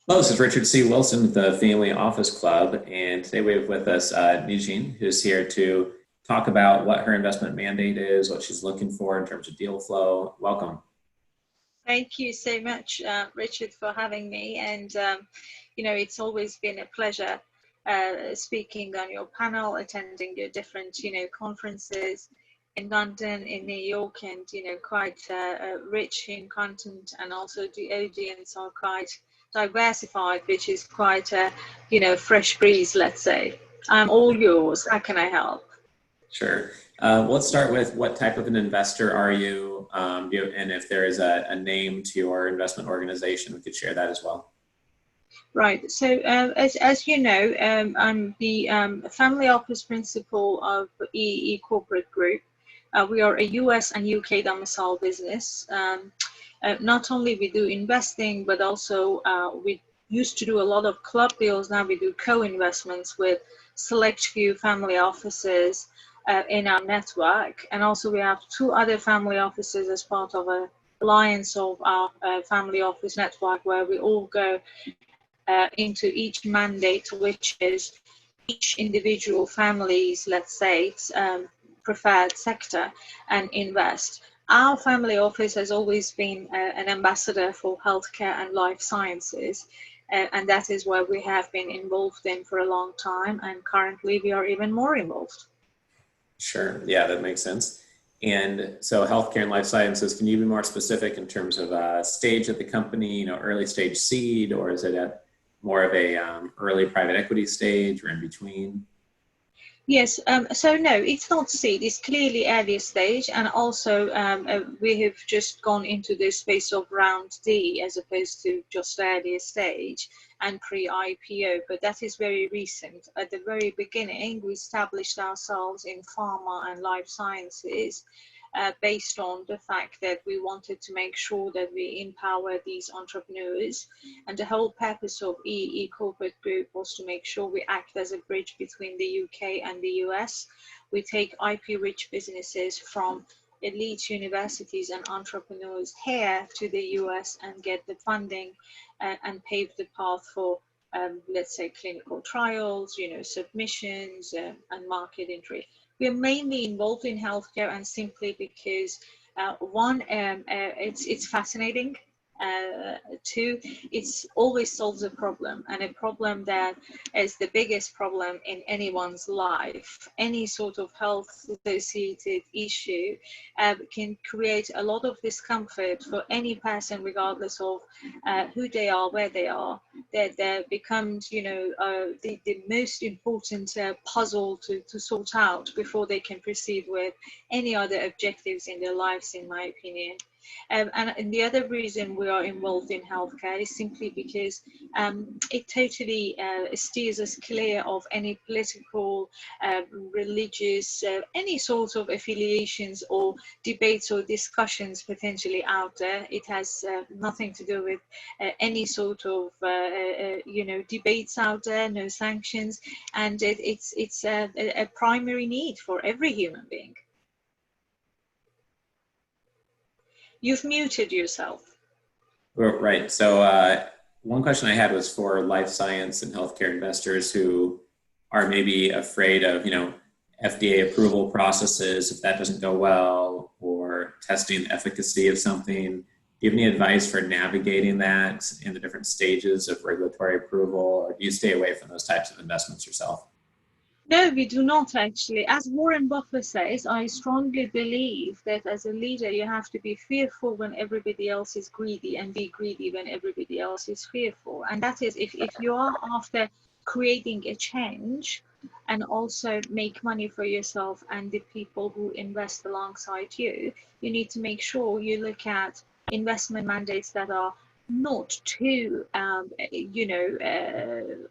Hello, this is Richard C. Wilson with the Family Office Club, and today we have with us Nijin, who's here to talk about what her investment mandate is, what she's looking for in terms of deal flow. Welcome. Thank you so much, Richard, for having me. And, it's always been a pleasure speaking on your panel, attending your different, conferences in London, in New York, and, quite rich in content. And also the audience are quite diversified, which is quite a, fresh breeze, let's say. I'm all yours. How can I help? Sure. Let's start with what type of an investor are you, and if there is a name to your investment organization, we could share that as well. Right. So, as you know, I'm the family office principal of EE Corporate Group. We are a US and UK domicile business. Not only we do investing, but also we used to do a lot of club deals. Now we do co-investments with select few family offices in our network. And also we have two other family offices as part of a alliance of our family office network, where we all go into each mandate, which is each individual family's, let's say, preferred sector, and invest. Our family office has always been an ambassador for healthcare and life sciences, and that is where we have been involved in for a long time, and currently we are even more involved. Sure. Yeah, that makes sense. And so healthcare and life sciences, can you be more specific in terms of stage of the company, early stage seed, or is it at more of a early private equity stage or in between? Yes, so no, it's not seed, it's clearly early stage, and also we have just gone into the space of round D as opposed to just early stage and pre-IPO, but that is very recent. At the very beginning, we established ourselves in pharma and life sciences, based on the fact that we wanted to make sure that we empower these entrepreneurs. And the whole purpose of EE Corporate Group was to make sure we act as a bridge between the UK and the US. We take IP-rich businesses from elite universities and entrepreneurs here to the US and get the funding and pave the path for let's say clinical trials, submissions and market entry. We are mainly involved in healthcare, and simply because one, it's fascinating. Two, it's always solves a problem, and a problem that is the biggest problem in anyone's life. Any sort of health associated issue can create a lot of discomfort for any person, regardless of who they are, where they are. That becomes, the most important puzzle to sort out before they can proceed with any other objectives in their lives, in my opinion. And the other reason we are involved in healthcare is simply because it totally steers us clear of any political, religious, any sort of affiliations or debates or discussions potentially out there. It has nothing to do with any sort of, debates out there, no sanctions, and it's a primary need for every human being. You've muted yourself. Right. So one question I had was for life science and healthcare investors who are maybe afraid of, FDA approval processes, if that doesn't go well, or testing the efficacy of something. Do you have any advice for navigating that in the different stages of regulatory approval, or do you stay away from those types of investments yourself? No, we do not actually. As Warren Buffett says, I strongly believe that as a leader, you have to be fearful when everybody else is greedy, and be greedy when everybody else is fearful. And that is, if you are after creating a change and also make money for yourself and the people who invest alongside you, you need to make sure you look at investment mandates that are not too,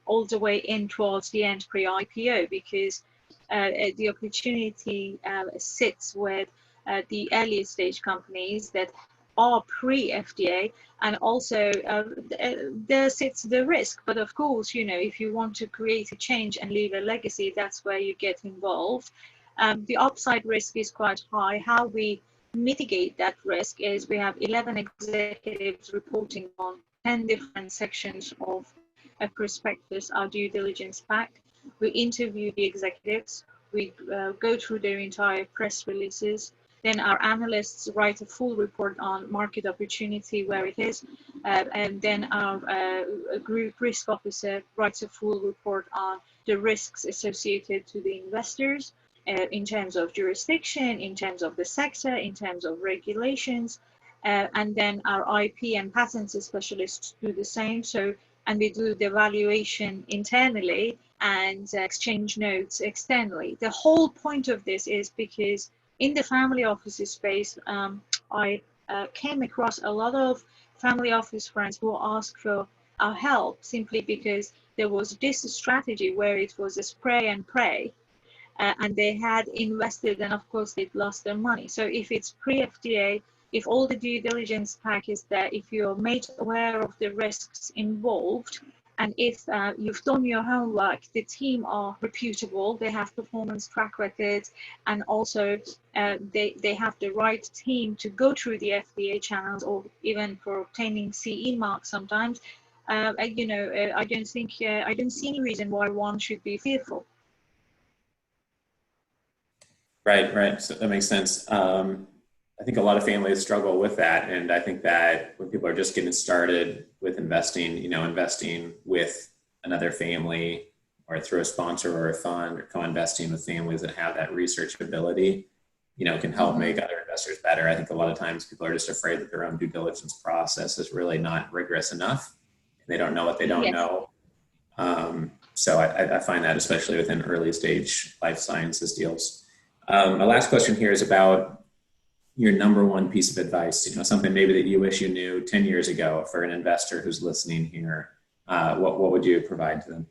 all the way in towards the end pre-IPO, because the opportunity sits with the earlier stage companies that are pre-FDA, and also there sits the risk. But of course, if you want to create a change and leave a legacy, that's where you get involved. The upside risk is quite high. How we mitigate that risk is we have 11 executives reporting on 10 different sections of a prospectus, our due diligence pack. We interview the executives. We go through their entire press releases. Then our analysts write a full report on market opportunity, where it is. And then our group risk officer writes a full report on the risks associated to the investors in terms of jurisdiction, in terms of the sector, in terms of regulations. And then our IP and patents specialists do the same. So, and we do the valuation internally and exchange notes externally. The whole point of this is because in the family office space, I came across a lot of family office friends who asked for our help simply because there was this strategy where it was a spray and pray. And they had invested, and of course they'd lost their money. So if it's pre-FDA, if all the due diligence pack is there, if you're made aware of the risks involved, and if you've done your homework, the team are reputable, they have performance track records, and also they have the right team to go through the FDA channels, or even for obtaining CE marks sometimes, I don't think, I don't see any reason why one should be fearful. Right. So that makes sense. I think a lot of families struggle with that. And I think that when people are just getting started with investing, investing with another family or through a sponsor or a fund, or co-investing with families that have that research ability, can help make other investors better. I think a lot of times people are just afraid that their own due diligence process is really not rigorous enough. They don't know what they don't know. So I find that especially within early stage life sciences deals. My last question here is about your number one piece of advice, something maybe that you wish you knew 10 years ago for an investor who's listening here. What would you provide to them?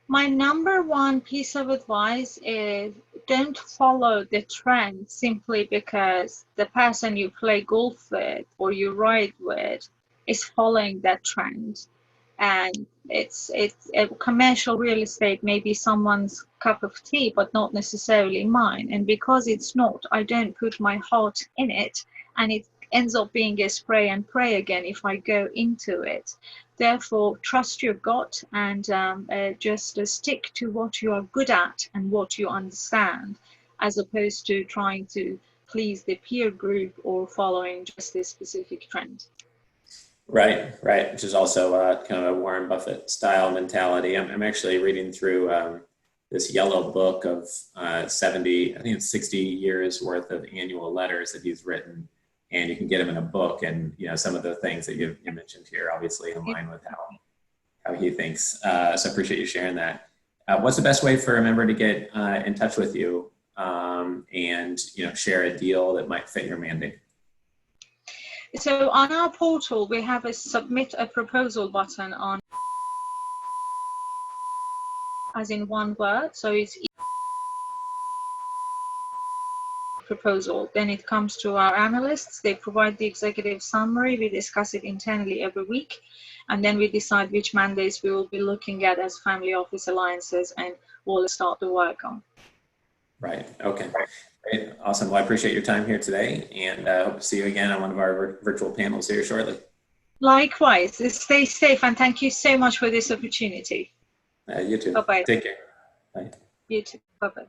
My number one piece of advice is don't follow the trend simply because the person you play golf with or you ride with is following that trend. And it's commercial real estate may be someone's cup of tea, but not necessarily mine. And because it's not, I don't put my heart in it, and it ends up being a spray and pray again if I go into it. Therefore, trust your gut and just stick to what you are good at and what you understand, as opposed to trying to please the peer group or following just a specific trend. Right, which is also kind of a Warren Buffett style mentality. I'm actually reading through this yellow book of 70, I think it's 60 years worth of annual letters that he's written, and you can get them in a book. And some of the things that you mentioned here, obviously in line with how he thinks. So I appreciate you sharing that. What's the best way for a member to get in touch with you and share a deal that might fit your mandate? So on our portal, we have a submit a proposal button on, as in one word. So it's proposal. Then it comes to our analysts. They provide the executive summary. We discuss it internally every week. And then we decide which mandates we will be looking at as family office alliances, and we'll start the work on. Right. Okay. Great. Awesome. Well, I appreciate your time here today, and I hope to see you again on one of our virtual panels here shortly. Likewise. Stay safe, and thank you so much for this opportunity. You too. Bye-bye. Take care. Bye. You too. Bye-bye.